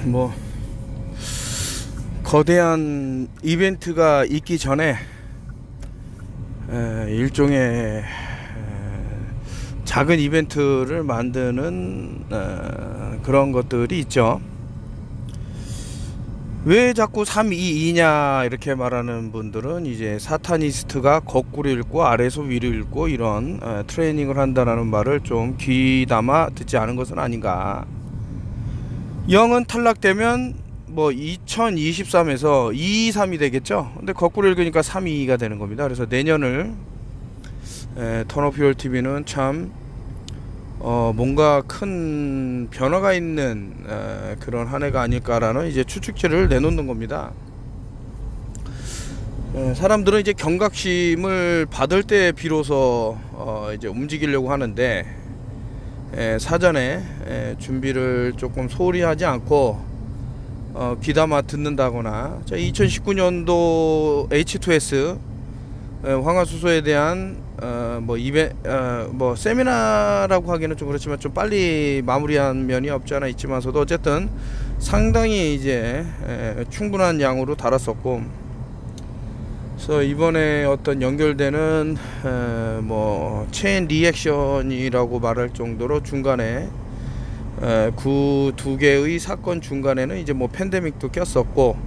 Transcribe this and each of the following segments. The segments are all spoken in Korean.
뭐 거대한 이벤트가 있기 전에 일종의 작은 이벤트를 만드는 그런 것들이 있죠. 왜 자꾸 322냐 이렇게 말하는 분들은 이제 사타니스트가 거꾸로 읽고 아래에서 위로 읽고 이런 트레이닝을 한다는 말을 좀 귀담아 듣지 않은 것은 아닌가. 0은 탈락되면 뭐 2023에서 223이 되겠죠. 근데 거꾸로 읽으니까 322가 되는 겁니다. 그래서 내년을 턴오프유얼TV는 참 뭔가 큰 변화가 있는 그런 한 해가 아닐까라는 이제 추측치를 내놓는 겁니다. 사람들은 이제 경각심을 받을 때 비로소 이제 움직이려고 하는데 사전에 준비를 조금 소홀히 하지 않고 귀담아 듣는다거나, 2019년도 H2S 황화수소에 대한 뭐 세미나라고 하기는 좀 그렇지만 좀 빨리 마무리한 면이 없지 않아 있지만서도 어쨌든 상당히 이제 충분한 양으로 달았었고, 그래서 이번에 어떤 연결되는 뭐 체인 리액션이라고 말할 정도로 중간에 그 두 개의 사건 중간에는 이제 뭐 팬데믹도 꼈었고,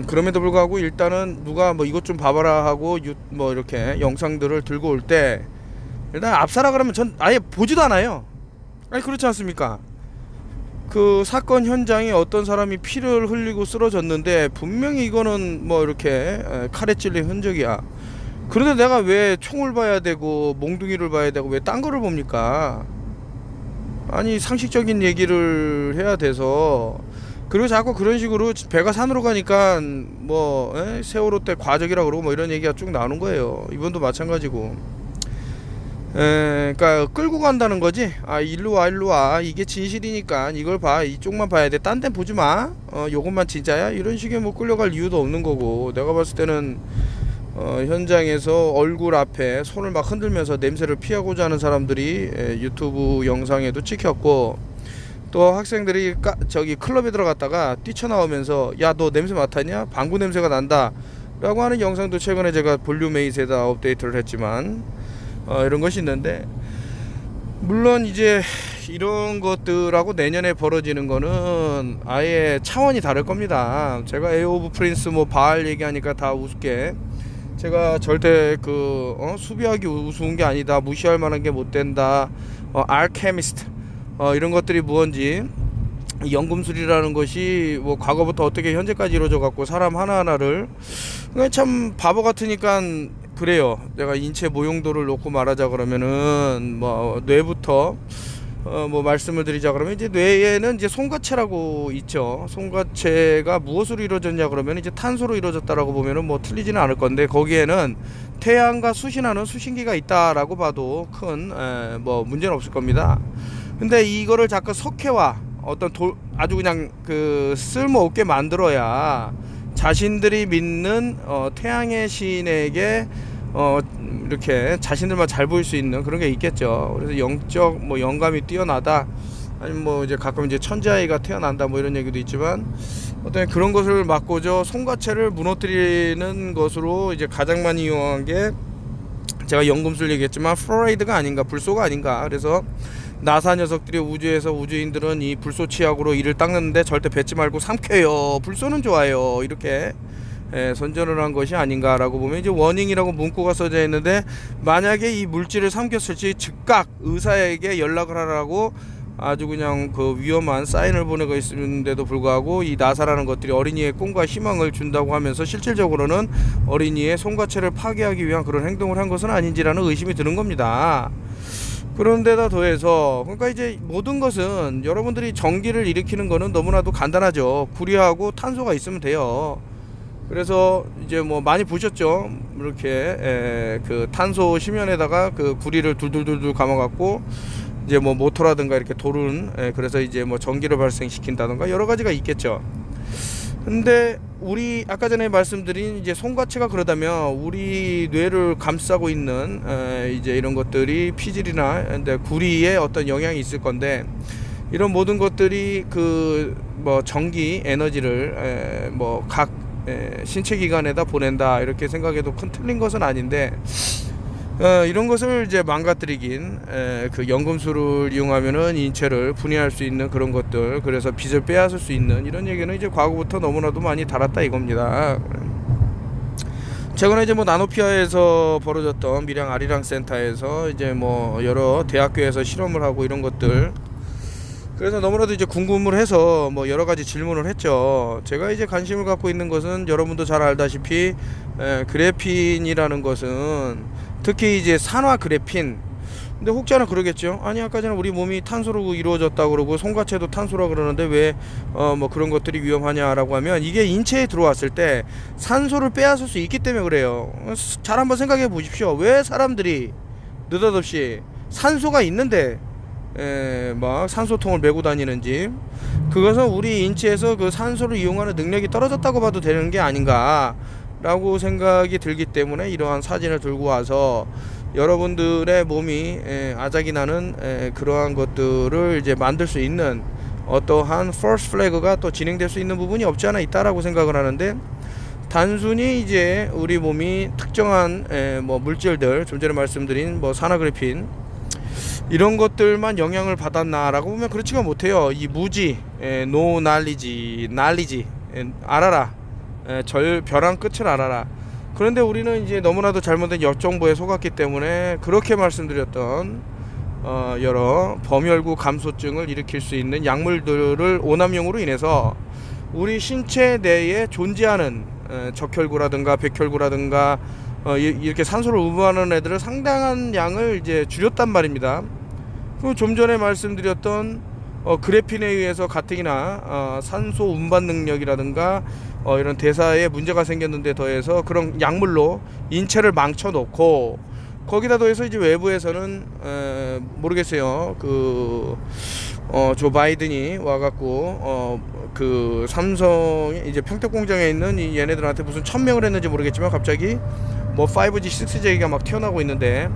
그럼에도 불구하고 일단은 누가 뭐 이것 좀 봐봐라 하고 뭐 이렇게 영상들을 들고 올 때 일단 압사라 그러면 전 아예 보지도 않아요. 아니 그렇지 않습니까? 그 사건 현장에 어떤 사람이 피를 흘리고 쓰러졌는데 분명히 이거는 뭐 이렇게 칼에 찔린 흔적이야. 그런데 내가 왜 총을 봐야 되고 몽둥이를 봐야 되고 왜 딴 거를 봅니까? 아니 상식적인 얘기를 해야 돼서. 그리고 자꾸 그런 식으로 배가 산으로 가니까 뭐 세월호 때 과적이라 그러고 뭐 이런 얘기가 쭉 나오는 거예요. 이번도 마찬가지고. 그러니까 끌고 간다는 거지. 아 일로 와 일로 와, 이게 진실이니까 이걸 봐, 이쪽만 봐야 돼, 딴 데는 보지 마, 요것만 진짜야, 이런 식의 뭐 끌려갈 이유도 없는 거고. 내가 봤을 때는 현장에서 얼굴 앞에 손을 막 흔들면서 냄새를 피하고자 하는 사람들이 유튜브 영상에도 찍혔고, 또 학생들이 저기 클럽에 들어갔다가 뛰쳐나오면서 야 너 냄새 맡았냐? 방구 냄새가 난다 라고 하는 영상도 최근에 제가 볼륨 8에다 업데이트를 했지만 이런 것이 있는데, 물론 이제 이런 것들하고 내년에 벌어지는 거는 아예 차원이 다를 겁니다. 제가 에어 오브 프린스 뭐 바알 얘기하니까 다 우습게, 제가 절대 수비하기 우스운 게 아니다, 무시할 만한 게 못 된다, 알케미스트 이런 것들이 무언지, 연금술이라는 것이 뭐 과거부터 어떻게 현재까지 이루어져 갖고 사람 하나하나를 참 바보 같으니까 그래요. 내가 인체 모용도를 놓고 말하자 그러면은 뭐 뇌부터 뭐 말씀을 드리자 그러면 이제 뇌에는 이제 송가체라고 있죠. 송가체가 무엇으로 이루어졌냐 그러면 이제 탄소로 이루어졌다라고 보면은 뭐 틀리지는 않을 건데, 거기에는 태양과 수신하는 수신기가 있다라고 봐도 큰 뭐 문제는 없을 겁니다. 근데 이거를 자꾸 석회와 어떤 아주 그냥 쓸모없게 만들어야 자신들이 믿는 태양의 신에게 이렇게 자신들만 잘 보일 수 있는 그런 게 있겠죠. 그래서 영적 뭐 영감이 뛰어나다, 아니면 뭐 이제 가끔 이제 천재아이가 태어난다 뭐 이런 얘기도 있지만, 어떤 그런 것을 막고저 송가체를 무너뜨리는 것으로 이제 가장 많이 이용한 게, 제가 연금술 얘기했지만 플로라이드가 아닌가, 불소가 아닌가. 그래서 나사 녀석들이 우주에서 우주인들은 이 불소 치약으로 이를 닦는데 절대 뱉지 말고 삼켜요, 불소는 좋아요, 이렇게 선전을 한 것이 아닌가라고 보면, 이제 워닝이라고 문구가 써져 있는데, 만약에 이 물질을 삼켰을지 즉각 의사에게 연락을 하라고 아주 그냥 위험한 사인을 보내고 있는데도 불구하고 이 나사라는 것들이 어린이의 꿈과 희망을 준다고 하면서 실질적으로는 어린이의 송가체를 파괴하기 위한 그런 행동을 한 것은 아닌지라는 의심이 드는 겁니다. 그런데다 더해서, 그러니까 이제 모든 것은 여러분들이 전기를 일으키는 거는 너무나도 간단하죠. 구리하고 탄소가 있으면 돼요. 그래서 이제 뭐 많이 보셨죠. 이렇게 탄소 심연에다가 구리를 둘둘둘둘 감아갖고 이제 뭐 모터라든가 이렇게 돌은, 그래서 이제 뭐 전기를 발생시킨다든가 여러 가지가 있겠죠. 근데 우리 아까 전에 말씀드린 이제 송가체가 그러다면 우리 뇌를 감싸고 있는 이제 이런 것들이 피질이나 구리에 어떤 영향이 있을 건데, 이런 모든 것들이 그 뭐 전기 에너지를 뭐 각 신체 기관에다 보낸다 이렇게 생각해도 큰 틀린 것은 아닌데, 이런 것을 이제 망가뜨리긴 그 연금술을 이용하면은 인체를 분해할 수 있는 그런 것들, 그래서 빚을 빼앗을 수 있는 이런 얘기는 이제 과거부터 너무나도 많이 달았다 이겁니다. 최근에 이제 뭐 나노피아에서 벌어졌던 밀양 아리랑 센터에서 이제 뭐 여러 대학교에서 실험을 하고 이런 것들, 그래서 너무나도 이제 궁금을 해서 뭐 여러 가지 질문을 했죠. 제가 이제 관심을 갖고 있는 것은 여러분도 잘 알다시피 그래핀이라는 것은 특히 이제 산화 그래핀. 근데 혹자는 그러겠죠. 아니 아까 전에 우리 몸이 탄소로 이루어졌다 그러고 송가체도 탄소라 그러는데 왜 뭐 그런 것들이 위험하냐라고 하면, 이게 인체에 들어왔을 때 산소를 빼앗을 수 있기 때문에 그래요. 잘 한번 생각해 보십시오. 왜 사람들이 느닷없이 산소가 있는데 막 산소통을 메고 다니는지. 그것은 우리 인체에서 그 산소를 이용하는 능력이 떨어졌다고 봐도 되는 게 아닌가 라고 생각이 들기 때문에 이러한 사진을 들고 와서 여러분들의 몸이 아작이 나는 그러한 것들을 이제 만들 수 있는 어떠한 first flag가 또 진행될 수 있는 부분이 없지 않아 있다라고 생각을 하는데, 단순히 이제 우리 몸이 특정한 뭐 물질들, 좀 전에 말씀드린 뭐 산화그래핀 이런 것들만 영향을 받았나라고 보면 그렇지가 못해요. 이 무지, 노 날리지, 알아라, 벼랑 끝을 알아라. 그런데 우리는 이제 너무나도 잘못된 역정보에 속았기 때문에 그렇게 말씀드렸던 여러 범혈구 감소증을 일으킬 수 있는 약물들을 오남용으로 인해서 우리 신체 내에 존재하는 적혈구라든가 백혈구라든가 이렇게 산소를 우부하는 애들을 상당한 양을 이제 줄였단 말입니다. 그 좀 전에 말씀드렸던 그래핀에 의해서 가뜩이나 산소 운반 능력이라든가 이런 대사에 문제가 생겼는데 더해서 그런 약물로 인체를 망쳐놓고, 거기다 더해서 이제 외부에서는 모르겠어요. 조 바이든이 와갖고 그 삼성 이제 평택 공장에 있는 이 얘네들한테 무슨 1000명을 했는지 모르겠지만 갑자기 뭐 5G, 6G가 막 튀어나오고 있는데,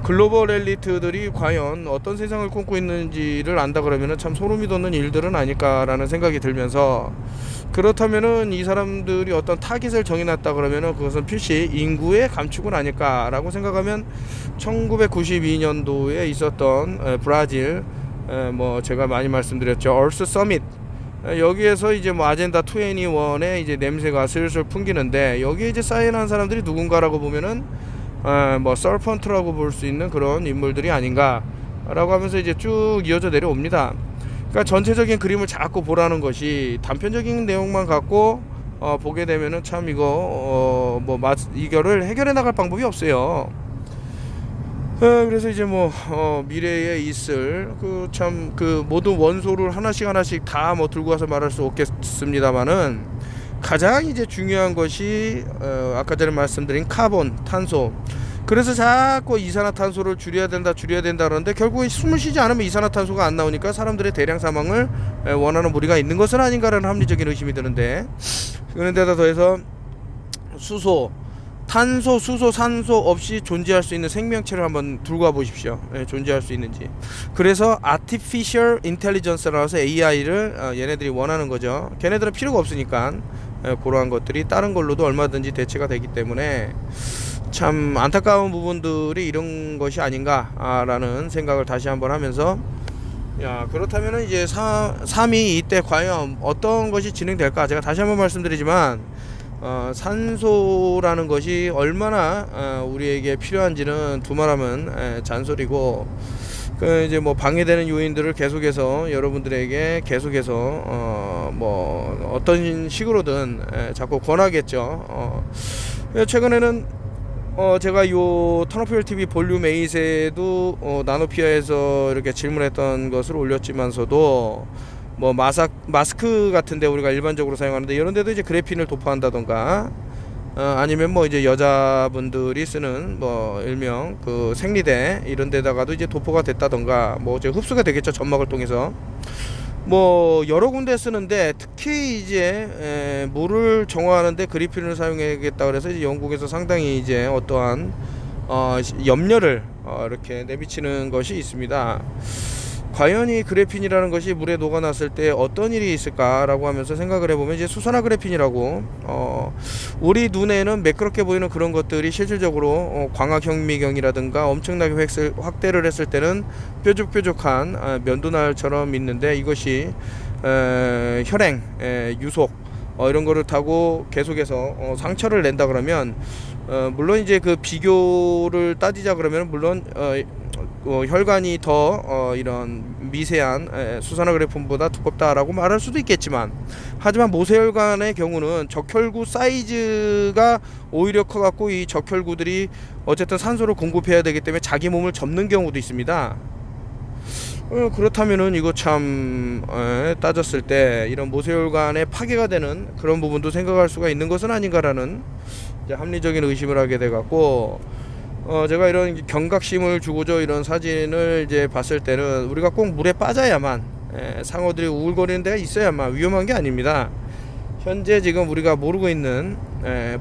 글로벌 엘리트들이 과연 어떤 세상을 꿈꾸고 있는지를 안다 그러면은 참 소름이 돋는 일들은 아닐까라는 생각이 들면서, 그렇다면은 이 사람들이 어떤 타깃을 정해놨다 그러면은 그것은 필시 인구의 감축은 아닐까라고 생각하면, 1992년도에 있었던 브라질 뭐 제가 많이 말씀드렸죠, 얼스 서밋, 여기에서 이제 뭐 아젠다 21의 이제 냄새가 슬슬 풍기는데, 여기에 이제 사인한 사람들이 누군가라고 보면은 뭐 서펀트라고 볼 수 있는 그런 인물들이 아닌가라고 하면서 이제 쭉 이어져 내려옵니다. 그러니까 전체적인 그림을 자꾸 보라는 것이, 단편적인 내용만 갖고 보게 되면은 참 이거 이거를 해결해 나갈 방법이 없어요. 그래서 이제 뭐 미래에 있을 그 참 그 모든 원소를 하나씩 다 뭐 들고 와서 말할 수 없겠습니다만은, 가장 이제 중요한 것이 아까 전에 말씀드린 카본, 탄소. 그래서 자꾸 이산화탄소를 줄여야 된다 그러는데, 결국에 숨을 쉬지 않으면 이산화탄소가 안 나오니까 사람들의 대량 사망을 원하는 무리가 있는 것은 아닌가라는 합리적인 의심이 드는데, 그런데다 더해서 수소, 탄소, 수소, 산소 없이 존재할 수 있는 생명체를 한번 들고 와 보십시오. 존재할 수 있는지. 그래서 Artificial Intelligence라고 해서 AI를 얘네들이 원하는 거죠. 걔네들은 필요가 없으니까 그러한 것들이 다른 걸로도 얼마든지 대체가 되기 때문에 참 안타까운 부분들이 이런 것이 아닌가라는 생각을 다시 한번 하면서, 그렇다면 이제 3위 이때 과연 어떤 것이 진행될까. 제가 다시 한번 말씀드리지만 산소라는 것이 얼마나 우리에게 필요한지는 두말하면 잔소리고, 이제 뭐 방해되는 요인들을 계속해서 여러분들에게 계속해서 뭐 어떤 식으로든 자꾸 권하겠죠. 최근에는 제가 요 터너필 TV 볼륨 8에도 나노피아에서 이렇게 질문했던 것을 올렸지만서도, 뭐 마스크 같은데 우리가 일반적으로 사용하는데 이런 데도 이제 그래핀을 도포한다던가, 아니면 뭐 이제 여자분들이 쓰는 뭐 일명 그 생리대 이런 데다가도 이제 도포가 됐다던가, 뭐 이제 흡수가 되겠죠, 점막을 통해서. 뭐 여러 군데 쓰는데, 특히 이제 물을 정화하는데 그래핀을 사용해야겠다 그래서 이제 영국에서 상당히 이제 어떠한 염려를 이렇게 내비치는 것이 있습니다. 과연 이 그래핀이라는 것이 물에 녹아났을 때 어떤 일이 있을까라고 하면서 생각을 해보면 이제 수산화 그래핀이라고 우리 눈에는 매끄럽게 보이는 그런 것들이 실질적으로 광학현미경이라든가 엄청나게 확대를 했을 때는 뾰족뾰족한 면도날처럼 있는데 이것이 혈행, 유속 이런 거를 타고 계속해서 상처를 낸다 그러면 물론 이제 그 비교를 따지자 그러면 물론 혈관이 더 이런 미세한 수산화 그래핀보다 두껍다라고 말할 수도 있겠지만, 하지만 모세혈관의 경우는 적혈구 사이즈가 오히려 커갖고 이 적혈구들이 어쨌든 산소를 공급해야 되기 때문에 자기 몸을 접는 경우도 있습니다. 그렇다면은 이거 참 따졌을 때 이런 모세혈관에 파괴가 되는 그런 부분도 생각할 수가 있는 것은 아닌가라는 이제 합리적인 의심을 하게 돼 갖고 제가 이런 경각심을 주고저 이런 사진을 이제 봤을 때는 우리가 꼭 물에 빠져야만 상어들이 우글거리는 데가 있어야만 위험한 게 아닙니다. 현재 지금 우리가 모르고 있는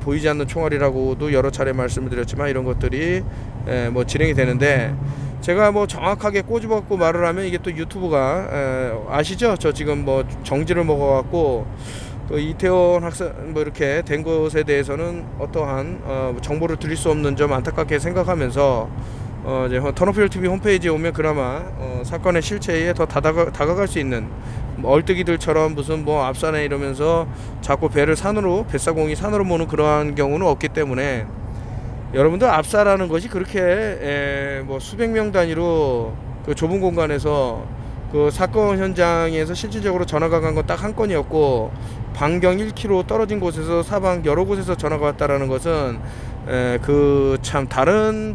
보이지 않는 총알이라고도 여러 차례 말씀을 드렸지만 이런 것들이 뭐 진행이 되는데, 제가 뭐 정확하게 꼬집었고 말을 하면 이게 또 유튜브가 아시죠? 저 지금 뭐 정지를 먹어갖고 그 이태원 학살 뭐 이렇게 된 것에 대해서는 어떠한 정보를 드릴 수 없는 점 안타깝게 생각하면서 이제 터너필 TV 홈페이지에 오면 그나마 사건의 실체에 더 다가갈 수 있는 얼뜨기들처럼 무슨 뭐 앞산에 이러면서 자꾸 배를 산으로 뱃사공이 산으로 모는 그러한 경우는 없기 때문에, 여러분들 압사라는 것이 그렇게 뭐 수백 명 단위로 그 좁은 공간에서 그 사건 현장에서 실질적으로 전화가 간 건 딱 한 건이었고, 반경 1km 떨어진 곳에서 사방 여러 곳에서 전화가 왔다라는 것은 그 참 다른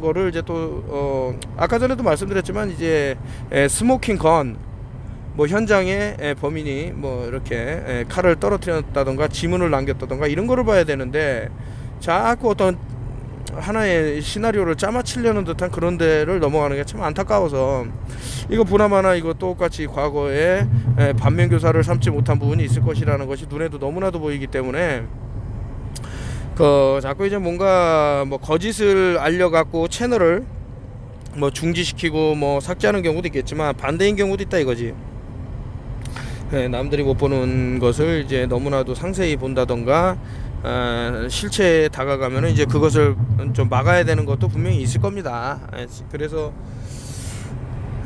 거를 이제 또 아까 전에도 말씀드렸지만 이제 스모킹 건 뭐 현장에 범인이 뭐 이렇게 칼을 떨어뜨렸다던가 지문을 남겼다던가 이런 거를 봐야 되는데, 자꾸 어떤 하나의 시나리오를 짜맞추려는 듯한 그런 데를 넘어가는 게 참 안타까워서, 이거 보나마나 이거 똑같이 과거에 반면교사를 삼지 못한 부분이 있을 것이라는 것이 눈에도 너무나도 보이기 때문에 자꾸 이제 뭔가 뭐 거짓을 알려갖고 채널을 뭐 중지시키고 뭐 삭제하는 경우도 있겠지만 반대인 경우도 있다 이거지. 남들이 못 보는 것을 이제 너무나도 상세히 본다던가 실체에 다가가면은 이제 그것을 좀 막아야 되는 것도 분명히 있을 겁니다. 그래서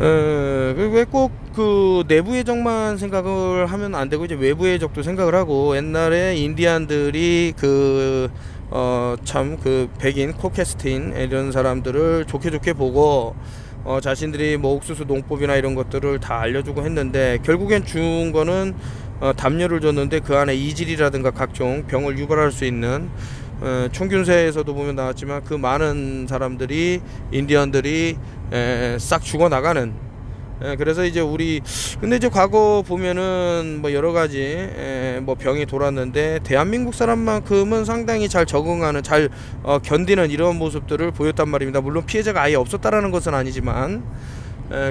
왜 꼭 그 내부의 적만 생각을 하면 안 되고 이제 외부의 적도 생각을 하고, 옛날에 인디안들이 참 그 백인 코케스틴 이런 사람들을 좋게 보고 자신들이 뭐 옥수수 농법이나 이런 것들을 다 알려주고 했는데, 결국엔 준 거는 담요를 줬는데 그 안에 이질이라든가 각종 병을 유발할 수 있는 총균세에서도 보면 나왔지만 그 많은 사람들이 인디언들이 싹 죽어나가는. 그래서 이제 근데 이제 과거 보면은 뭐 여러 가지 뭐 병이 돌았는데 대한민국 사람만큼은 상당히 잘 적응하는, 잘 견디는 이런 모습들을 보였단 말입니다. 물론 피해자가 아예 없었다라는 것은 아니지만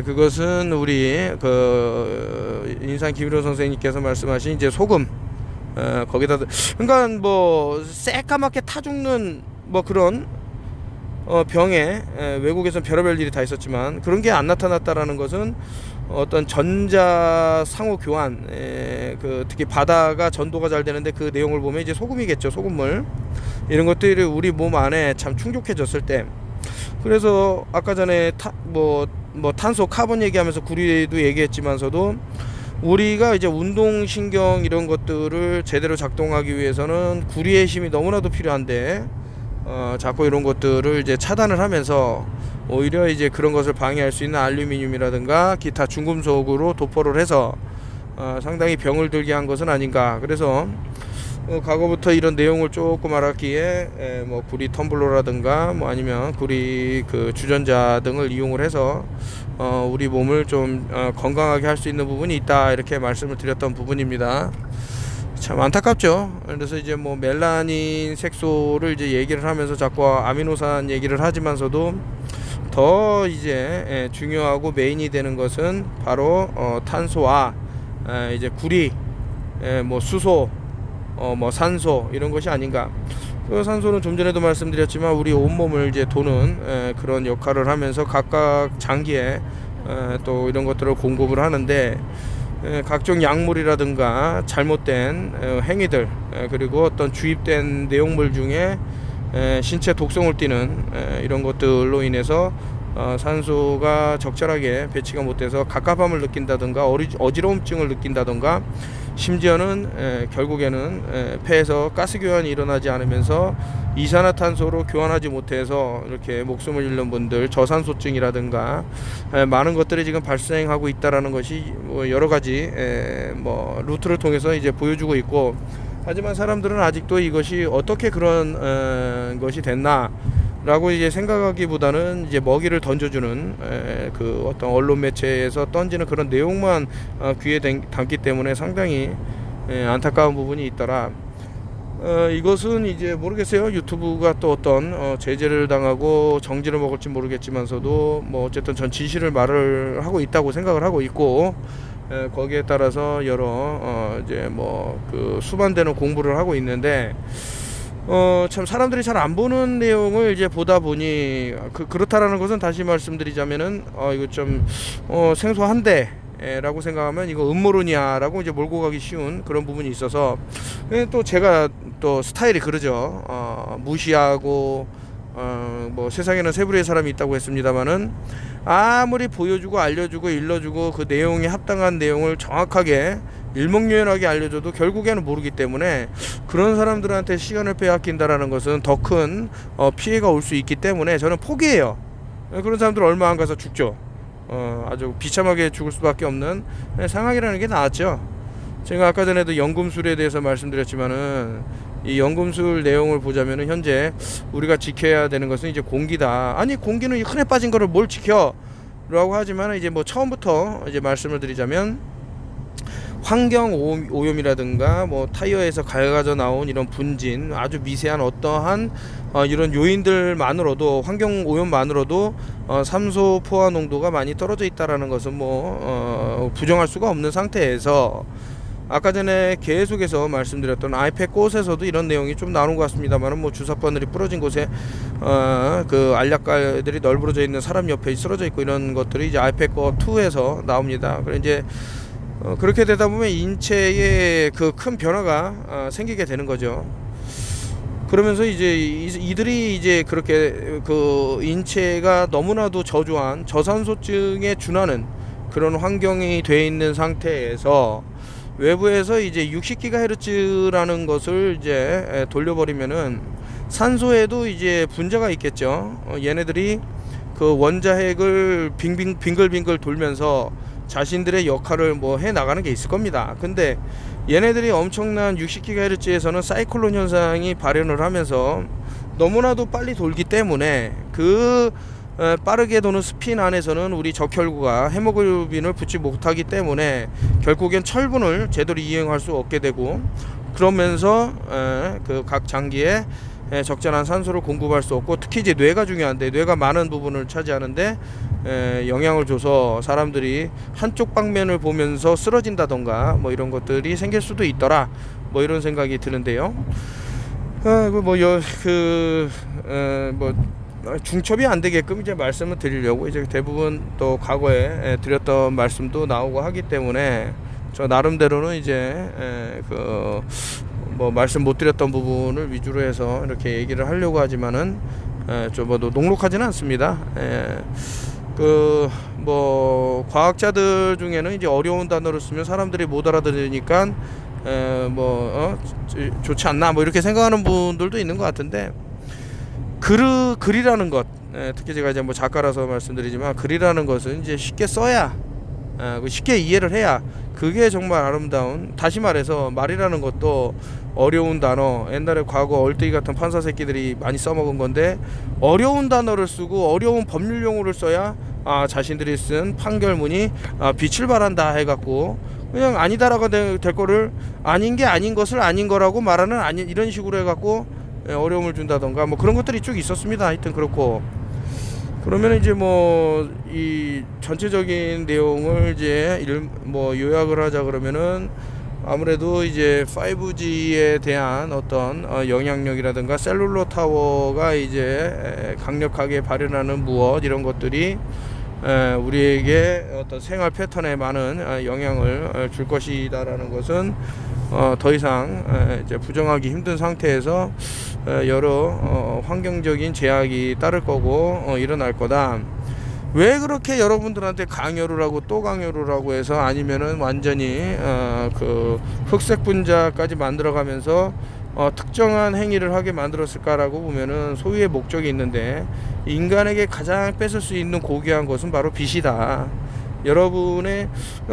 그것은 우리 그 인상 김일호 선생님께서 말씀하신 이제 소금 거기다 그러니까 뭐 새까맣게 타 죽는 뭐 그런 병에 외국에서는 별의별 일이 다 있었지만 그런 게 안 나타났다라는 것은 어떤 전자 상호 교환, 특히 바다가 전도가 잘 되는데 그 내용을 보면 이제 소금이겠죠. 소금물 이런 것들이 우리 몸 안에 참 충족해졌을 때, 그래서 아까 전에 뭐 탄소 카본 얘기하면서 구리도 얘기했지만서도 우리가 이제 운동신경 이런 것들을 제대로 작동하기 위해서는 구리의 힘이 너무나도 필요한데 자꾸 이런 것들을 이제 차단을 하면서 오히려 이제 그런 것을 방해할 수 있는 알루미늄이라든가 기타 중금속으로 도포를 해서 상당히 병을 들게 한 것은 아닌가. 그래서 과거부터 이런 내용을 조금 알았기에 뭐 구리 텀블러라든가 뭐 아니면 구리 그 주전자 등을 이용을 해서 우리 몸을 좀 건강하게 할 수 있는 부분이 있다, 이렇게 말씀을 드렸던 부분입니다. 참 안타깝죠. 그래서 이제 뭐 멜라닌 색소를 이제 얘기를 하면서 자꾸 아미노산 얘기를 하지만서도 더 이제 중요하고 메인이 되는 것은 바로 탄소와 이제 구리, 뭐 수소, 뭐 산소 이런 것이 아닌가. 그 산소는 좀 전에도 말씀드렸지만 우리 온몸을 이제 도는 그런 역할을 하면서 각각 장기에 또 이런 것들을 공급을 하는데, 각종 약물이라든가 잘못된 행위들, 그리고 어떤 주입된 내용물 중에 신체 독성을 띠는 이런 것들로 인해서 산소가 적절하게 배치가 못돼서 갑갑함을 느낀다든가 어지러움증을 느낀다든가, 심지어는 결국에는 폐에서 가스 교환이 일어나지 않으면서 이산화탄소로 교환하지 못해서 이렇게 목숨을 잃는 분들, 저산소증이라든가 많은 것들이 지금 발생하고 있다라는 것이 뭐 여러 가지 뭐 루트를 통해서 이제 보여주고 있고, 하지만 사람들은 아직도 이것이 어떻게 그런 것이 됐나 라고 이제 생각하기보다는 이제 먹이를 던져주는 그 어떤 언론 매체에서 던지는 그런 내용만 귀에 담기 때문에 상당히 안타까운 부분이 있더라. 이것은 이제 모르겠어요. 유튜브가 또 어떤 제재를 당하고 정지를 먹을지 모르겠지만서도 뭐 어쨌든 전 진실을 말을 하고 있다고 생각을 하고 있고, 거기에 따라서 여러 이제 뭐 그 수반되는 공부를 하고 있는데, 참 사람들이 잘 안 보는 내용을 이제 보다 보니 그렇다라는 것은, 다시 말씀드리자면은 이거 좀 생소한데 라고 생각하면 이거 음모론이야 라고 이제 몰고 가기 쉬운 그런 부분이 있어서, 또 제가 또 스타일이 그러죠. 무시하고 뭐 세상에는 세 부류의 사람이 있다고 했습니다마는, 아무리 보여주고 알려주고 일러주고 그 내용에 합당한 내용을 정확하게 일목요연하게 알려줘도 결국에는 모르기 때문에, 그런 사람들한테 시간을 빼앗긴다라는 것은 더 큰 피해가 올 수 있기 때문에 저는 포기해요. 그런 사람들 얼마 안 가서 죽죠. 아주 비참하게 죽을 수밖에 없는 상황이라는 게 나았죠. 제가 아까 전에도 연금술에 대해서 말씀드렸지만은, 이 연금술 내용을 보자면은 현재 우리가 지켜야 되는 것은 이제 공기다. 아니, 공기는 흔해 빠진 거를 뭘 지켜? 라고 하지만, 이제 뭐 처음부터 이제 말씀을 드리자면, 환경 오염이라든가 뭐 타이어에서 갈가져 나온 이런 분진, 아주 미세한 어떠한 이런 요인들만으로도, 환경 오염만으로도 삼소 포화 농도가 많이 떨어져 있다라는 것은 뭐 부정할 수가 없는 상태에서, 아까 전에 계속해서 말씀드렸던 아이패 꽃에서도 이런 내용이 좀 나오는 것 같습니다만, 뭐 주사바늘이 부러진 곳에 그 알약가들이 널브러져 있는 사람 옆에 쓰러져 있고, 이런 것들이 이제 아이패 꽃 2에서 나옵니다. 그래 이제 그렇게 되다 보면 인체에 그 큰 변화가 생기게 되는 거죠. 그러면서 이제 이들이 이제 그렇게 그 인체가 너무나도 저조한 저산소증에 준하는 그런 환경이 돼 있는 상태에서, 외부에서 이제 60GHz라는 것을 이제 돌려버리면은 산소에도 이제 분자가 있겠죠. 얘네들이 그 원자핵을 빙글빙글 돌면서 자신들의 역할을 뭐 해 나가는 게 있을 겁니다. 근데 얘네들이 엄청난 60GHz에서는 사이클론 현상이 발현을 하면서 너무나도 빨리 돌기 때문에, 그 빠르게 도는 스핀 안에서는 우리 적혈구가 헤모글로빈을 붙지 못하기 때문에 결국엔 철분을 제대로 이용할 수 없게 되고, 그러면서 그 각 장기에 적절한 산소를 공급할 수 없고, 특히 이제 뇌가 중요한데, 뇌가 많은 부분을 차지하는데 영향을 줘서 사람들이 한쪽 방면을 보면서 쓰러진다던가 뭐 이런 것들이 생길 수도 있더라, 뭐 이런 생각이 드는데요. 뭐 중첩이 안 되게끔 이제 말씀을 드리려고, 이제 대부분 또 과거에 드렸던 말씀도 나오고 하기 때문에, 저 나름대로는 이제 뭐 말씀 못 드렸던 부분을 위주로 해서 이렇게 얘기를 하려고 하지만은 좀 뭐 녹록하지는 않습니다. 뭐 과학자들 중에는 이제 어려운 단어를 쓰면 사람들이 못 알아들으니까 좋지 않나, 뭐 이렇게 생각하는 분들도 있는 것 같은데, 글이라는 것, 특히 제가 이제 뭐 작가라서 말씀드리지만, 글이라는 것은 이제 쉽게 써야, 쉽게 이해를 해야 그게 정말 아름다운, 다시 말해서 말이라는 것도 어려운 단어, 옛날에 과거 얼뜨기 같은 판사 새끼들이 많이 써먹은 건데, 어려운 단어를 쓰고 어려운 법률 용어를 써야 자신들이 쓴 판결문이 빛을 발한다 해갖고, 그냥 아니다라고 될 거를 아닌 게 아닌 것을 아닌 거라고 말하는, 아니 이런 식으로 해갖고 어려움을 준다던가 뭐 그런 것들이 쭉 있었습니다. 하여튼 그렇고, 그러면 이제 뭐 이 전체적인 내용을 이제 뭐 요약을 하자 그러면은, 아무래도 이제 5G에 대한 어떤 영향력이라든가 셀룰러 타워가 이제 강력하게 발현하는 무엇, 이런 것들이 우리에게 어떤 생활 패턴에 많은 영향을 줄 것이다라는 것은 더 이상 이제 부정하기 힘든 상태에서 여러 환경적인 제약이 따를 거고 일어날 거다. 왜 그렇게 여러분들한테 강요를 하고 또 강요를 하고 해서 아니면은 완전히 그 흑색 분자까지 만들어가면서 특정한 행위를 하게 만들었을까라고 보면은 소유의 목적이 있는데, 인간에게 가장 뺏을 수 있는 고귀한 것은 바로 빛이다. 여러분의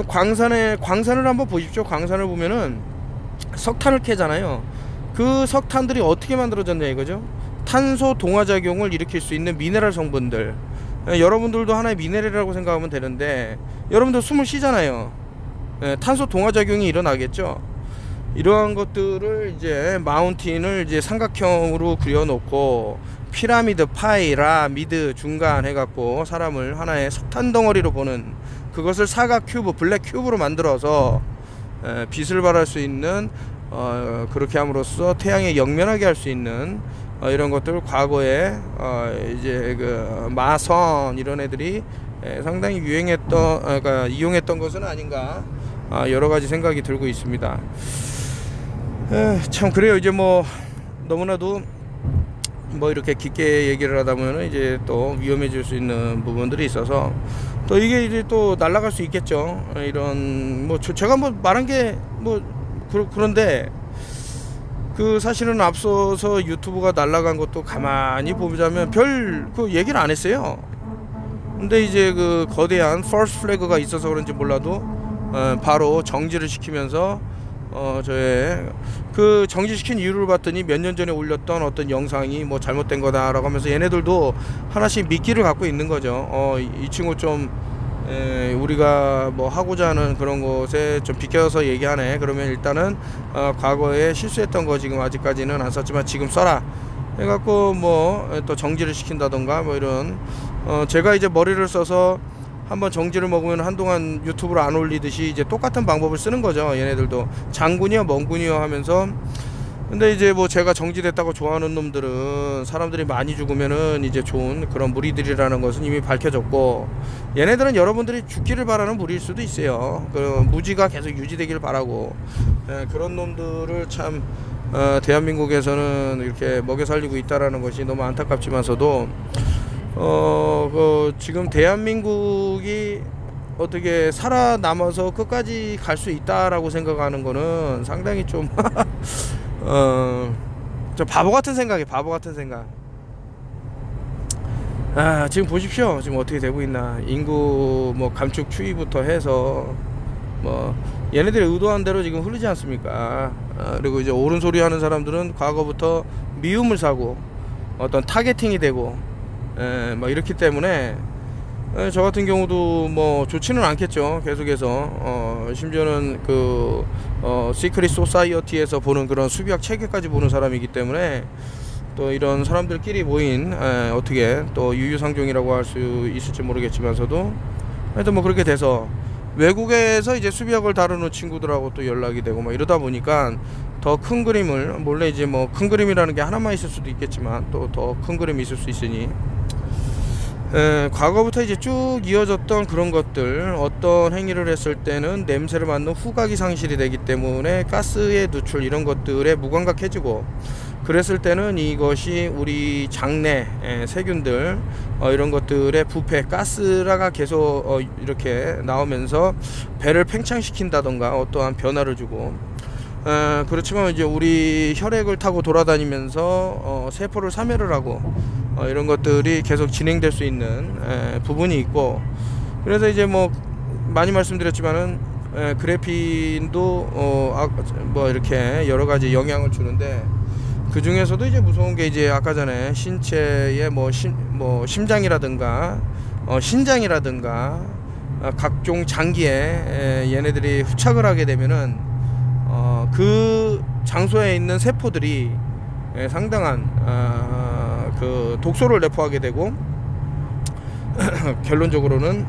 광산을 한번 보십시오. 광산을 보면은 석탄을 캐잖아요. 그 석탄들이 어떻게 만들어졌냐 이거죠. 탄소 동화작용을 일으킬 수 있는 미네랄 성분들, 여러분들도 하나의 미네랄이라고 생각하면 되는데, 여러분들 숨을 쉬잖아요. 탄소 동화작용이 일어나겠죠. 이러한 것들을 이제 마운틴을 이제 삼각형으로 그려놓고 피라미드, 파이라미드 중간 해갖고 사람을 하나의 석탄 덩어리로 보는, 그것을 사각 큐브, 블랙 큐브로 만들어서 빛을 발할 수 있는, 그렇게 함으로써 태양에 역면하게 할 수 있는 이런 것들, 과거에 이제 그 마선 이런 애들이 상당히 유행했던, 그러니까 이용했던 것은 아닌가, 여러 가지 생각이 들고 있습니다. 참 그래요. 이제 뭐 너무나도 뭐 이렇게 깊게 얘기를 하다 보면 이제 또 위험해질 수 있는 부분들이 있어서 또 이게 이제 또 날아갈 수 있겠죠. 이런 뭐 제가 뭐 말한 게 뭐 그런데 그 사실은 앞서서 유튜브가 날아간 것도 가만히 보자면 별 그 얘기를 안 했어요. 근데 이제 그 거대한 false flag가 있어서 그런지 몰라도 바로 정지를 시키면서 저의 그 정지시킨 이유를 봤더니 몇 년 전에 올렸던 어떤 영상이 뭐 잘못된 거다라고 하면서 얘네들도 하나씩 미끼를 갖고 있는 거죠. 이 친구 좀 우리가 뭐 하고자 하는 그런 것에 좀 비껴서 얘기하네. 그러면 일단은 과거에 실수했던 거 지금 아직까지는 안 썼지만 지금 써라 해갖고 뭐 또 정지를 시킨다던가 뭐 이런, 제가 이제 머리를 써서 한번 정지를 먹으면 한동안 유튜브로 안 올리듯이 이제 똑같은 방법을 쓰는 거죠. 얘네들도 장군이요 멍군이요 하면서. 근데 이제 뭐 제가 정지됐다고 좋아하는 놈들은 사람들이 많이 죽으면은 이제 좋은 그런 무리들이라는 것은 이미 밝혀졌고, 얘네들은 여러분들이 죽기를 바라는 무리일 수도 있어요. 그 무지가 계속 유지되기를 바라고, 그런 놈들을 참 대한민국에서는 이렇게 먹여 살리고 있다라는 것이 너무 안타깝지만서도 지금 대한민국이 어떻게 살아남아서 끝까지 갈 수 있다라고 생각하는 거는 상당히 좀 저 바보 같은 생각이에요. 바보 같은 생각. 지금 보십시오. 지금 어떻게 되고 있나. 인구 뭐 감축 추이부터 해서 뭐 얘네들이 의도한 대로 지금 흐르지 않습니까? 그리고 이제 옳은 소리 하는 사람들은 과거부터 미움을 사고 어떤 타겟팅이 되고 뭐 이렇기 때문에 저 같은 경우도 뭐 좋지는 않겠죠. 계속해서 심지어는 그 시크릿 소사이어티에서 보는 그런 수비학 체계까지 보는 사람이기 때문에 또 이런 사람들끼리 모인 어떻게 또 유유상종이라고 할 수 있을지 모르겠지만서도 하여튼 뭐 그렇게 돼서 외국에서 이제 수비학을 다루는 친구들하고 또 연락이 되고 뭐 이러다 보니까 더 큰 그림을 몰래 이제 뭐 큰 그림이라는 게 하나만 있을 수도 있겠지만 또 더 큰 그림이 있을 수 있으니 과거부터 이제 쭉 이어졌던 그런 것들, 어떤 행위를 했을 때는 냄새를 맡는 후각이 상실이 되기 때문에 가스의 누출 이런 것들에 무감각해지고, 그랬을 때는 이것이 우리 장내 세균들 이런 것들의 부패, 가스라가 계속 이렇게 나오면서 배를 팽창시킨다던가 어떠한 변화를 주고, 그렇지만 이제 우리 혈액을 타고 돌아다니면서 세포를 사멸을 하고 이런 것들이 계속 진행될 수 있는 부분이 있고, 그래서 이제 뭐 많이 말씀드렸지만은 그래핀도 뭐 이렇게 여러 가지 영향을 주는데, 그 중에서도 이제 무서운 게 이제 아까 전에 신체의 뭐 심장이라든가 신장이라든가 각종 장기에 얘네들이 후착을 하게 되면은 그 장소에 있는 세포들이 상당한 그 독소를 내포하게 되고 결론적으로는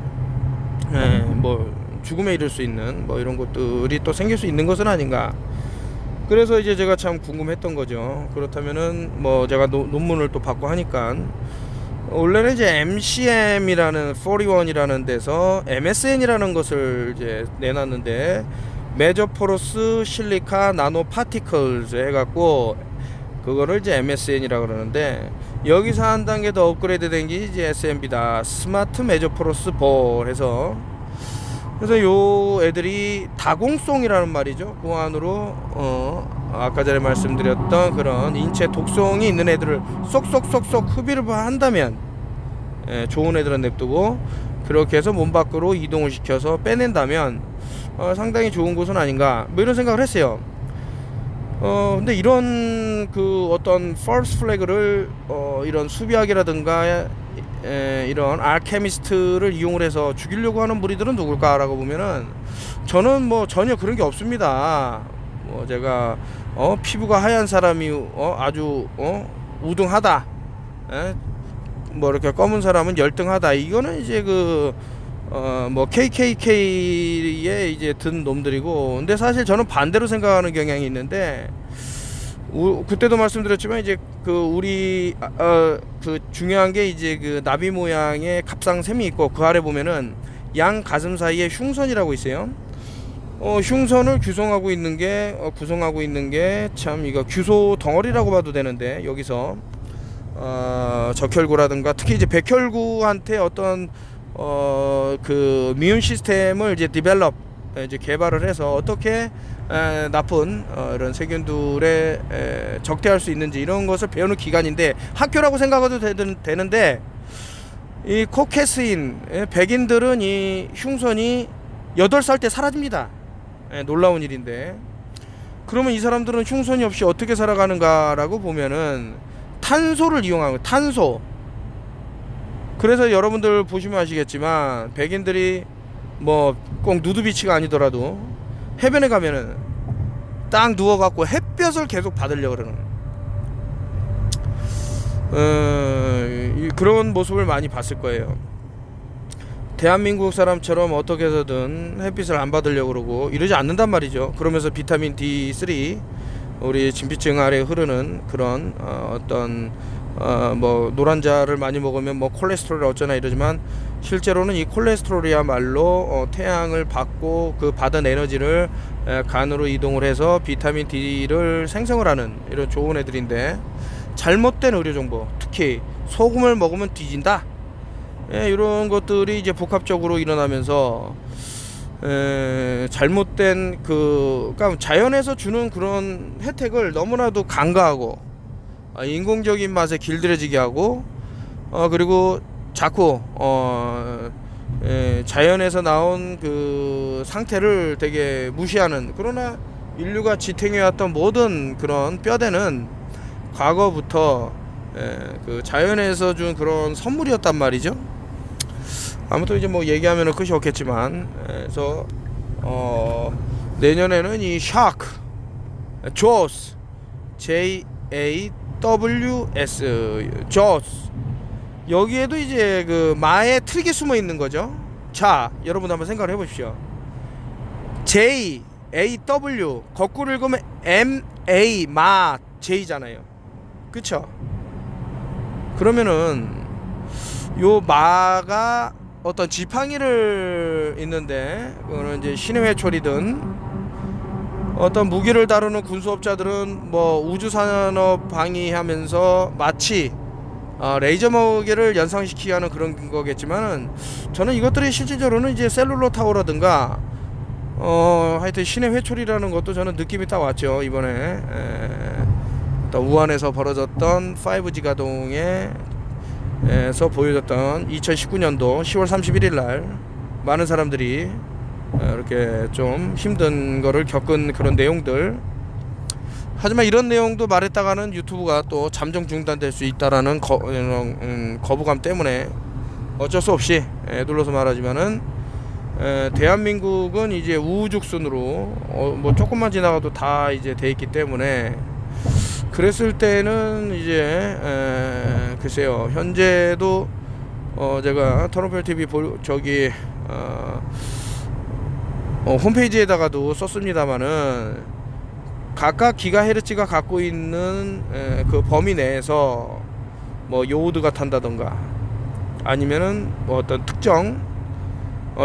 뭐 죽음에 이를 수 있는 뭐 이런 것들이 또 생길 수 있는 것은 아닌가. 그래서 이제 제가 참 궁금했던 거죠. 그렇다면은 뭐 제가 논문을 또 받고 하니까 원래는 이제 MCM이라는 41이라는 데서 MSN이라는 것을 이제 내놨는데 메저 포러스 실리카 나노 파티클즈 해갖고 그거를 이제 MSN이라고 그러는데, 여기서 한 단계 더 업그레이드 된 게 이제 SMB다. 스마트 메저 포러스 볼 해서, 그래서 요 애들이 다공성이라는 말이죠. 그 안으로 아까 전에 말씀드렸던 그런 인체 독성이 있는 애들을 쏙쏙쏙쏙 흡입을 한다면, 좋은 애들은 냅두고 그렇게 해서 몸 밖으로 이동을 시켜서 빼낸다면 상당히 좋은 곳은 아닌가, 뭐 이런 생각을 했어요. 근데 이런 그 어떤 false flag를 이런 수비학이라든가 이런 알케미스트를 이용을 해서 죽이려고 하는 무리들은 누굴까라고 보면은, 저는 뭐 전혀 그런 게 없습니다. 뭐 제가 피부가 하얀 사람이 아주 우등하다, 뭐 이렇게 검은 사람은 열등하다, 이거는 이제 뭐 KKK에 이제 든 놈들이고, 근데 사실 저는 반대로 생각하는 경향이 있는데, 그때도 말씀드렸지만 이제 우리 그 중요한 게 이제 그 나비 모양의 갑상샘이 있고, 그 아래 보면은 양 가슴 사이에 흉선이라고 있어요. 흉선을 구성하고 있는 게 참 이거 규소 덩어리라고 봐도 되는데, 여기서 적혈구라든가 특히 이제 백혈구한테 어떤 그 미운 시스템을 이제 이제 개발을 해서 어떻게 나쁜 이런 세균들에 적대할 수 있는지, 이런 것을 배우는 기관인데, 학교라고 생각해도 되는데, 이 코케스인 백인들은 이 흉선이 8살 때 사라집니다. 놀라운 일인데, 그러면 이 사람들은 흉선이 없이 어떻게 살아가는가 라고 보면은 탄소를 이용하는 거예요. 탄소. 그래서 여러분들 보시면 아시겠지만, 백인들이 뭐 꼭 누드비치가 아니더라도 해변에 가면은 딱 누워갖고 햇볕을 계속 받으려고 그러는 그런 모습을 많이 봤을 거예요. 대한민국 사람처럼 어떻게 해서든 햇빛을 안 받으려고 그러고 이러지 않는단 말이죠. 그러면서 비타민 D3, 우리 진피층 아래에 흐르는 그런 뭐 노란자를 많이 먹으면 뭐 콜레스테롤이 어쩌나 이러지만, 실제로는 이 콜레스테롤이야말로 태양을 받고 그 받은 에너지를 간으로 이동을 해서 비타민 D를 생성을 하는 이런 좋은 애들인데, 잘못된 의료 정보, 특히 소금을 먹으면 뒤진다, 이런 것들이 이제 복합적으로 일어나면서 잘못된 그러니까 자연에서 주는 그런 혜택을 너무나도 간과하고 인공적인 맛에 길들여지게 하고, 그리고 자꾸 자연에서 나온 그 상태를 되게 무시하는, 그러나 인류가 지탱해왔던 모든 그런 뼈대는 과거부터 그 자연에서 준 그런 선물이었단 말이죠. 아무튼 이제 뭐 얘기하면은 끝이 없겠지만, 그래서 내년에는 이 샤크, 조스, JAWS, 조스, 여기에도 이제 그 마의 트릭이 숨어 있는 거죠. 자, 여러분 한번 생각을 해보십시오. JAW 거꾸로 읽으면 MA 마 J잖아요. 그쵸? 그러면은 요 마가 어떤 지팡이를 있는데, 그거는 이제 신의 회초리든 어떤 무기를 다루는 군수업자들은 뭐 우주산업 방위하면서 마치 레이저 무기를 연상시키게 하는 그런 거겠지만은, 저는 이것들이 실질적으로는 이제 셀룰러 타워라든가 하여튼 신의 회초리라는 것도 저는 느낌이 딱 왔죠. 이번에 우한에서 벌어졌던 5G 가동에서 보여줬던 2019년도 10월 31일 날 많은 사람들이 이렇게 좀 힘든 거를 겪은 그런 내용들. 하지만 이런 내용도 말했다가는 유튜브가 또 잠정 중단될 수 있다라는 거부감 때문에 어쩔 수 없이 눌러서 말하지만은, 대한민국은 이제 우후죽순으로 뭐 조금만 지나가도 다 이제 돼 있기 때문에, 그랬을 때는 이제 글쎄요, 현재도 제가 터널별 TV 홈페이지에다가도 썼습니다마는, 각각 기가헤르츠가 갖고 있는 그 범위 내에서 뭐 요오드가 탄다던가 아니면은 뭐 어떤 특정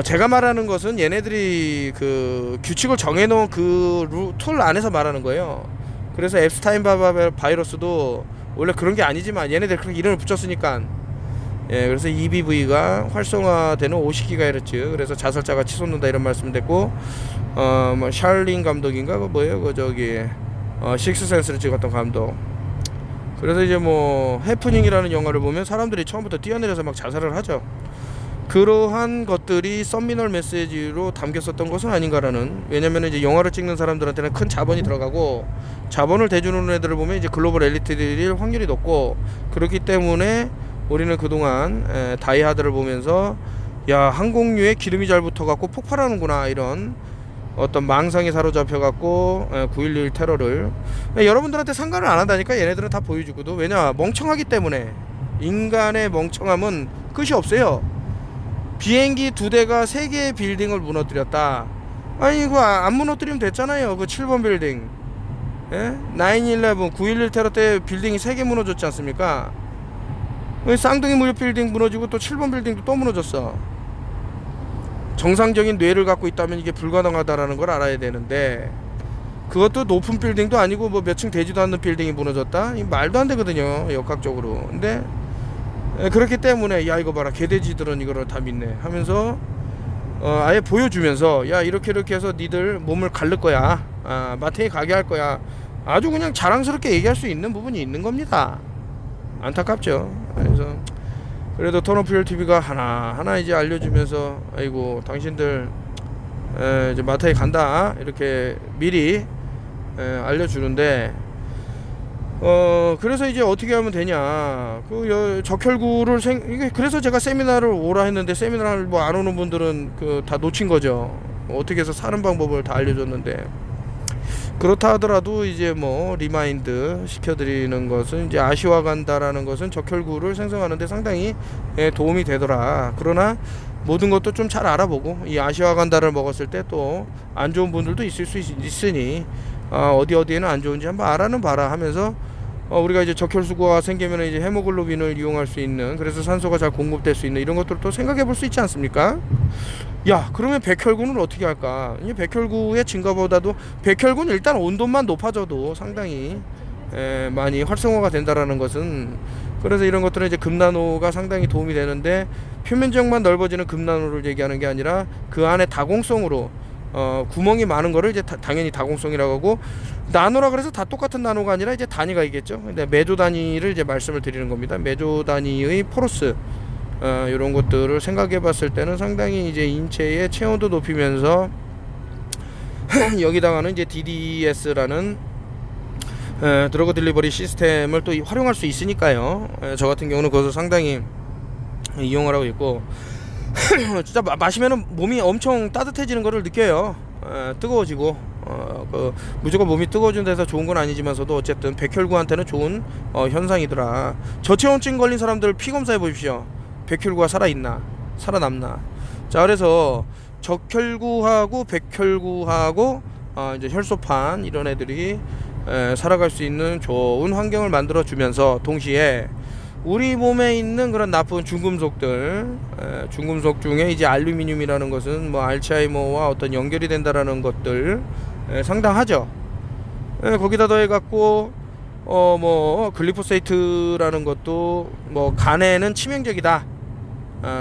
제가 말하는 것은 얘네들이 그 규칙을 정해놓은 그 툴 안에서 말하는 거예요. 그래서 앱스타인 바이러스도 원래 그런 게 아니지만 얘네들 그렇게 이름을 붙였으니까, 예, 그래서 EBV가 활성화되는 50GHz, 그래서 자살자가 치솟는다 이런 말씀 됐고, 뭐 샬린 감독인가 그 뭐예요, 그 저기 식스센스를 찍었던 감독. 그래서 이제 뭐 해프닝이라는 영화를 보면 사람들이 처음부터 뛰어내려서 막 자살을 하죠. 그러한 것들이 서미널 메시지로 담겼었던 것은 아닌가라는. 왜냐면 이제 영화를 찍는 사람들한테는 큰 자본이 들어가고, 자본을 대주는 애들을 보면 이제 글로벌 엘리트들일 확률이 높고, 그렇기 때문에 우리는 그동안 다이하드를 보면서 야, 항공유에 기름이 잘 붙어갖고 폭발하는구나, 이런 어떤 망상에 사로잡혀갖고 9.11 테러를 여러분들한테 상관을 안 한다니까. 얘네들은 다 보여주거든. 왜냐, 멍청하기 때문에. 인간의 멍청함은 끝이 없어요. 비행기 2대가 3개의 빌딩을 무너뜨렸다. 아니 이거 안 무너뜨리면 됐잖아요. 그 7번 빌딩, 예? 9.11 9.11 테러 때 빌딩이 3개 무너졌지 않습니까? 쌍둥이 무료 빌딩 무너지고 또 7번 빌딩도 또 무너졌어. 정상적인 뇌를 갖고 있다면 이게 불가능하다라는 걸 알아야 되는데, 그것도 높은 빌딩도 아니고 뭐 몇 층 되지도 않는 빌딩이 무너졌다? 말도 안 되거든요, 역학적으로. 근데 그렇기 때문에 야, 이거 봐라, 개돼지들은 이거를 다 믿네 하면서 아예 보여주면서, 야, 이렇게 해서 니들 몸을 가를 거야, 마탱이 가게 할 거야, 아주 그냥 자랑스럽게 얘기할 수 있는 부분이 있는 겁니다. 안타깝죠. 그래서 그래도 턴오프힐 TV가 하나하나 이제 알려주면서, 아이고 당신들 이제 마탱이 간다, 이렇게 미리 알려주는데, 그래서 이제 어떻게 하면 되냐, 그 적혈구를 이게 그래서 제가 세미나를 오라 했는데, 세미나를 뭐 안 오는 분들은 그 다 놓친 거죠. 어떻게 해서 사는 방법을 다 알려줬는데, 그렇다 하더라도 이제 뭐 리마인드 시켜드리는 것은, 이제 아시와간다라는 것은 적혈구를 생성하는데 상당히 도움이 되더라. 그러나 모든 것도 좀 잘 알아보고, 이 아시와간다를 먹었을 때 또 안 좋은 분들도 있을 수 있으니 어디에는 안 좋은지 한번 알아는 봐라 하면서, 우리가 이제 적혈수가 생기면 이제 헤모글로빈을 이용할 수 있는, 그래서 산소가 잘 공급될 수 있는 이런 것들도 생각해 볼 수 있지 않습니까? 야, 그러면 백혈구는 어떻게 할까? 이 백혈구의 증가보다도, 백혈구는 일단 온도만 높아져도 상당히 많이 활성화가 된다라는 것은, 그래서 이런 것들은 이제 금나노가 상당히 도움이 되는데, 표면 지역만 넓어지는 금나노를 얘기하는 게 아니라 그 안에 다공성으로 구멍이 많은 거를 이제 당연히 다공성이라고 하고, 나노라 그래서 다 똑같은 나노가 아니라 이제 단위가 있겠죠. 근데 메조 단위를 이제 말씀을 드리는 겁니다. 메조 단위의 포로스, 이런 것들을 생각해 봤을 때는 상당히 이제 인체의 체온도 높이면서 여기다가는 이제 DDS라는 드러그 딜리버리 시스템을 또 활용할 수 있으니까요. 저 같은 경우는 그것을 상당히 이용을 하고 있고, 진짜 마시면은 몸이 엄청 따뜻해지는 거를 느껴요. 뜨거워지고, 무조건 몸이 뜨거워지는 데서 좋은 건 아니지만서도 어쨌든 백혈구한테는 좋은 현상이더라. 저체온증 걸린 사람들 피 검사해 보십시오. 백혈구가 살아있나, 살아남나. 자, 그래서 적혈구하고 백혈구하고 이제 혈소판 이런 애들이 살아갈 수 있는 좋은 환경을 만들어 주면서, 동시에 우리 몸에 있는 그런 나쁜 중금속들, 중금속 중에 이제 알루미늄이라는 것은 뭐 알츠하이머와 어떤 연결이 된다라는 것들 상당하죠. 거기다 더해 갖고 뭐 글리포세이트라는 것도 뭐 간에는 치명적이다.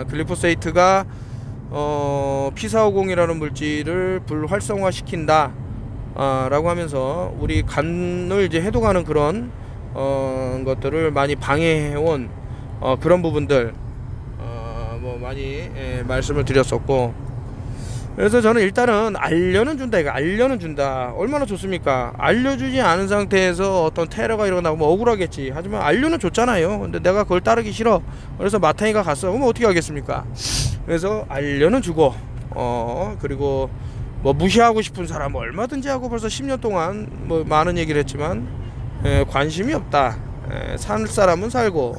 글리포세이트가 P450이라는 물질을 불활성화시킨다 라고 하면서 우리 간을 이제 해독하는 그런 것들을 많이 방해해온 그런 부분들 뭐 많이 말씀을 드렸었고, 그래서 저는 일단은 알려는 준다. 이거 알려는 준다. 얼마나 좋습니까? 알려주지 않은 상태에서 어떤 테러가 일어나고 뭐 억울하겠지. 하지만 알려는 줬잖아요. 근데 내가 그걸 따르기 싫어. 그래서 마탱이가 갔어. 그럼 어떻게 하겠습니까? 그래서 알려는 주고, 그리고 뭐 무시하고 싶은 사람 얼마든지 하고, 벌써 10년 동안 뭐 많은 얘기를 했지만 관심이 없다. 살 사람은 살고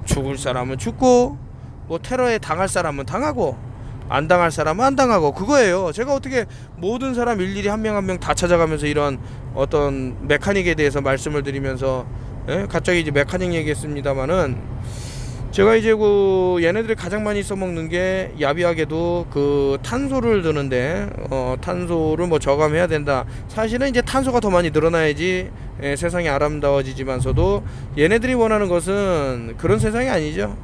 죽을 사람은 죽고, 뭐 테러에 당할 사람은 당하고 안 당할 사람은 안 당하고, 그거예요. 제가 어떻게 모든 사람 일일이 한 명 한 명 다 찾아가면서 이런 어떤 메카닉에 대해서 말씀을 드리면서, 갑자기 이제 메카닉 얘기했습니다마는, 제가 이제 그 얘네들이 가장 많이 써먹는 게 야비하게도 그 탄소를 드는데 탄소를 뭐 저감해야 된다. 사실은 이제 탄소가 더 많이 늘어나야지 세상이 아름다워지지만서도 얘네들이 원하는 것은 그런 세상이 아니죠.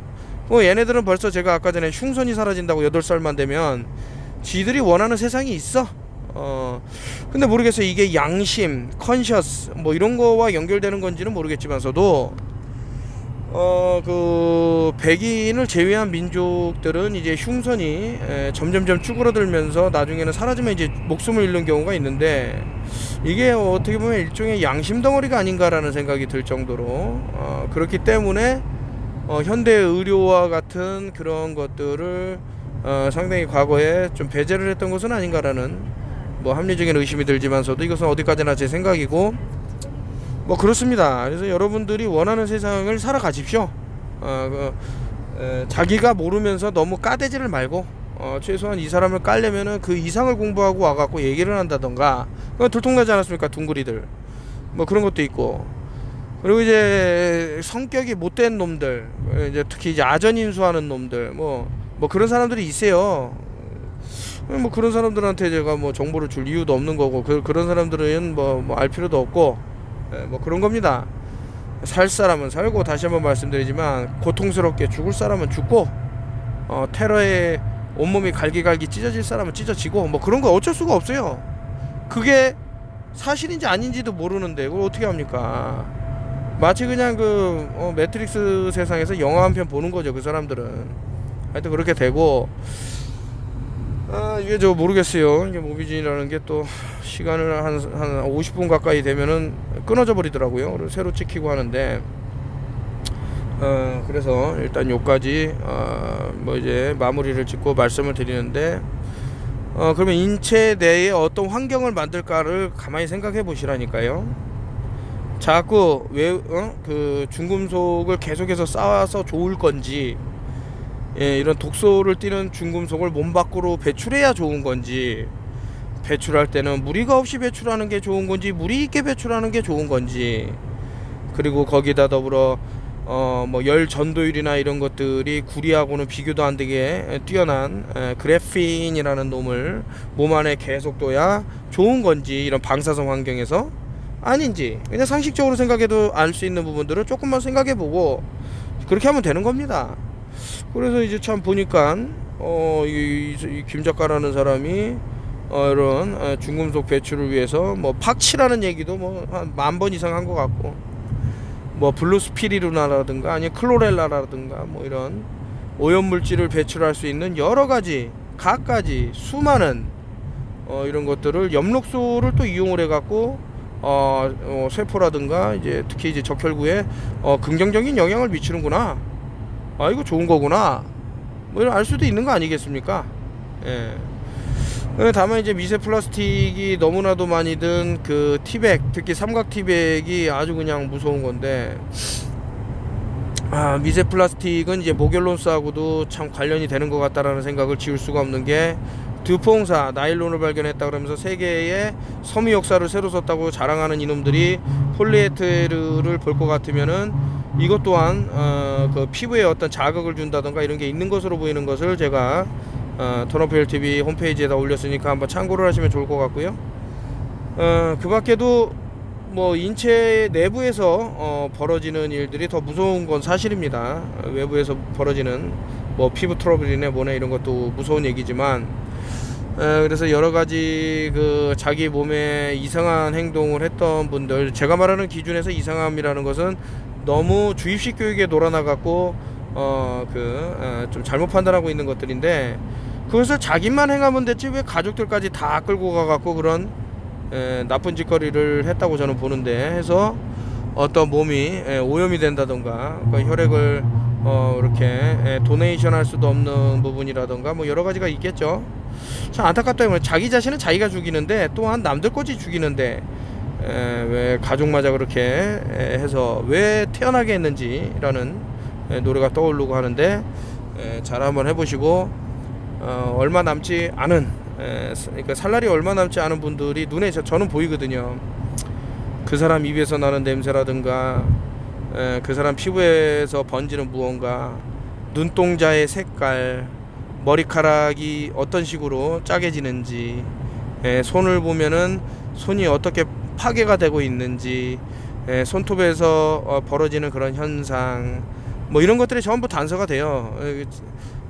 얘네들은 벌써 제가 아까 전에 흉선이 사라진다고 8살만 되면 지들이 원하는 세상이 있어. 근데 모르겠어요. 이게 양심, 컨셔스 뭐 이런 거와 연결되는 건지는 모르겠지만서도 그 백인을 제외한 민족들은 이제 흉선이 점점점 쭈그러들면서 나중에는 사라지면 이제 목숨을 잃는 경우가 있는데, 이게 어떻게 보면 일종의 양심 덩어리가 아닌가라는 생각이 들 정도로 그렇기 때문에 현대 의료와 같은 그런 것들을 상당히 과거에 좀 배제를 했던 것은 아닌가라는 뭐 합리적인 의심이 들지만서도 이것은 어디까지나 제 생각이고 뭐 그렇습니다. 그래서 여러분들이 원하는 세상을 살아가십시오. 자기가 모르면서 너무 까대지를 말고 최소한 이 사람을 깔려면은 그 이상을 공부하고 와갖고 얘기를 한다던가. 들통나지 않았습니까? 둥그리들 뭐 그런 것도 있고. 그리고 이제 성격이 못된 놈들, 이제 특히 이제 아전인수하는 놈들, 뭐 그런 사람들이 있어요. 뭐 그런 사람들한테 제가 뭐 정보를 줄 이유도 없는 거고, 그런 사람들은 뭐 알 필요도 없고, 뭐 그런 겁니다. 살 사람은 살고, 다시 한번 말씀드리지만 고통스럽게 죽을 사람은 죽고, 테러에 온몸이 갈기갈기 찢어질 사람은 찢어지고, 뭐 그런 거 어쩔 수가 없어요. 그게 사실인지 아닌지도 모르는데 그걸 어떻게 합니까? 마치 그냥 그 매트릭스 세상에서 영화 한 편 보는 거죠. 그 사람들은 하여튼 그렇게 되고, 이게 저 모르겠어요. 이게 모비진이라는 게 또 시간을 한 50분 가까이 되면은 끊어져 버리더라고요. 그리고 새로 찍히고 하는데, 그래서 일단 요까지 뭐 이제 마무리를 짓고 말씀을 드리는데, 그러면 인체 내에 어떤 환경을 만들까를 가만히 생각해 보시라니까요. 자꾸 그 중금속을 계속해서 쌓아서 좋을 건지, 이런 독소를 띠는 중금속을 몸 밖으로 배출해야 좋은 건지, 배출할 때는 무리가 없이 배출하는 게 좋은 건지, 무리 있게 배출하는 게 좋은 건지, 그리고 거기다 더불어 뭐 열 전도율이나 이런 것들이 구리하고는 비교도 안 되게 뛰어난 그래핀이라는 놈을 몸 안에 계속 둬야 좋은 건지, 이런 방사성 환경에서 아닌지, 그냥 상식적으로 생각해도 알 수 있는 부분들을 조금만 생각해보고 그렇게 하면 되는 겁니다. 그래서 이제 참 보니까 이 김 작가라는 사람이 이런 중금속 배출을 위해서 뭐 팍치라는 얘기도 뭐 한 10,000번 이상 한 것 같고, 뭐 블루스피리루나라든가 아니면 클로렐라라든가 뭐 이런 오염물질을 배출할 수 있는 여러가지 갖가지 수많은 이런 것들을 엽록소를 또 이용을 해갖고 세포라든가 이제 특히 이제 적혈구에 긍정적인 영향을 미치는구나, 이거 좋은 거구나, 뭐 이런 알 수도 있는 거 아니겠습니까? 다만 이제 미세 플라스틱이 너무나도 많이 든 그 티백, 특히 삼각 티백이 아주 그냥 무서운 건데, 미세 플라스틱은 이제 모겔론스하고도 참 관련이 되는 것 같다라는 생각을 지울 수가 없는 게, 드퐁사 나일론을 발견했다 그러면서 세계의 섬유 역사를 새로 썼다고 자랑하는 이놈들이 폴리에테르를 볼 것 같으면은 이것 또한 그 피부에 어떤 자극을 준다던가 이런 게 있는 것으로 보이는 것을 제가 턴오프힐TV 홈페이지에다 올렸으니까 한번 참고를 하시면 좋을 것 같고요. 그 밖에도 뭐 인체 내부에서 벌어지는 일들이 더 무서운 건 사실입니다. 외부에서 벌어지는 뭐 피부 트러블이네 뭐네 이런 것도 무서운 얘기지만, 그래서 여러가지 그 자기 몸에 이상한 행동을 했던 분들, 제가 말하는 기준에서 이상함이라는 것은 너무 주입식 교육에 놀아나갖고 좀 잘못 판단하고 있는 것들인데, 그것을 자기만 행하면 됐지 왜 가족들까지 다 끌고 가갖고 그런 나쁜 짓거리를 했다고 저는 보는데, 해서 어떤 몸이 오염이 된다던가, 그러니까 혈액을 이렇게 도네이션 할 수도 없는 부분이라던가 뭐 여러 가지가 있겠죠. 참 안타깝다. 자기 자신은 자기가 죽이는데 또한 남들 거지 죽이는데, 왜 가족마저 그렇게 해서 왜 태어나게 했는지라는 노래가 떠오르고 하는데, 잘 한번 해보시고, 얼마 남지 않은, 그러니까 살 날이 얼마 남지 않은 분들이 눈에 저는 보이거든요. 그 사람 입에서 나는 냄새라든가 그 사람 피부에서 번지는 무언가, 눈동자의 색깔, 머리카락이 어떤 식으로 짜개지는지, 손을 보면은 손이 어떻게 파괴가 되고 있는지, 손톱에서 벌어지는 그런 현상, 뭐 이런 것들이 전부 단서가 돼요.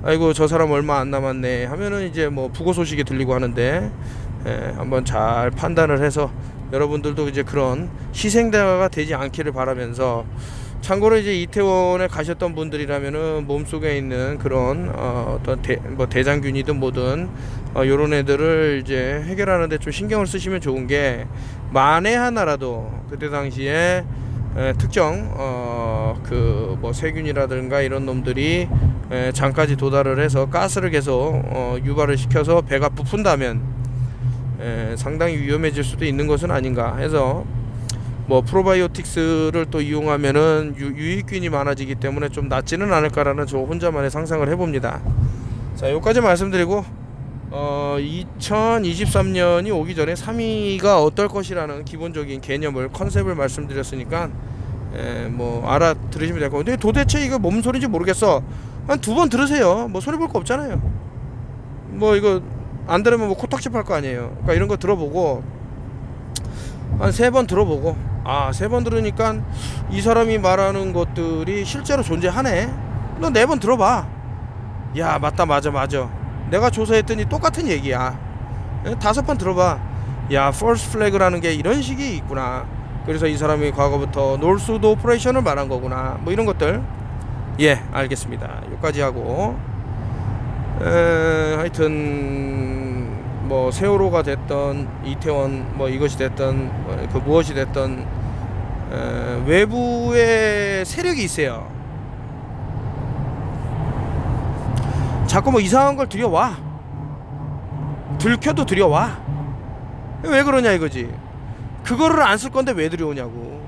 아이고 저 사람 얼마 안 남았네 하면은 이제 뭐 부고 소식이 들리고 하는데, 한번 잘 판단을 해서 여러분들도 이제 그런 희생자가 되지 않기를 바라면서, 참고로 이제 이태원에 가셨던 분들이라면은 몸속에 있는 그런 어떤 대장균이든 뭐든 요런 애들을 이제 해결하는데 좀 신경을 쓰시면 좋은 게, 만에 하나라도 그때 당시에 특정 그 뭐 세균이라든가 이런 놈들이 장까지 도달을 해서 가스를 계속 유발을 시켜서 배가 부푼다면 상당히 위험해질 수도 있는 것은 아닌가 해서, 뭐 프로바이오틱스를 또 이용하면은 유익균이 많아지기 때문에 좀 낫지는 않을까라는 저 혼자만의 상상을 해봅니다. 자, 여기까지 말씀드리고 2023년이 오기 전에 3위가 어떨 것이라는 기본적인 개념을, 컨셉을 말씀드렸으니까 뭐 알아들으시면 될 것 같아요. 근데 도대체 이거 뭔 소리인지 모르겠어. 한 2번 들으세요. 뭐 소리 볼 거 없잖아요. 뭐 이거 안 들으면 뭐 코딱지 팔 거 아니에요. 그러니까 이런 거 들어보고 한 3번 들어보고, 3번 들으니까 이 사람이 말하는 것들이 실제로 존재하네. 너 4번 들어봐. 야, 맞다, 맞아 내가 조사했더니 똑같은 얘기야. 5번 들어봐. 야, false flag라는 게 이런 식이 있구나. 그래서 이 사람이 과거부터 놀수드 오퍼레이션을 말한 거구나. 뭐 이런 것들. 예, 알겠습니다. 여기까지 하고, 하여튼 뭐 세월호가 됐던 이태원 뭐 이것이 됐던 그 무엇이 됐던 외부의 세력이 있어요. 자꾸 뭐 이상한 걸 들여와. 들켜도 들여와. 왜 그러냐 이거지. 그거를 안 쓸 건데 왜 들여오냐고.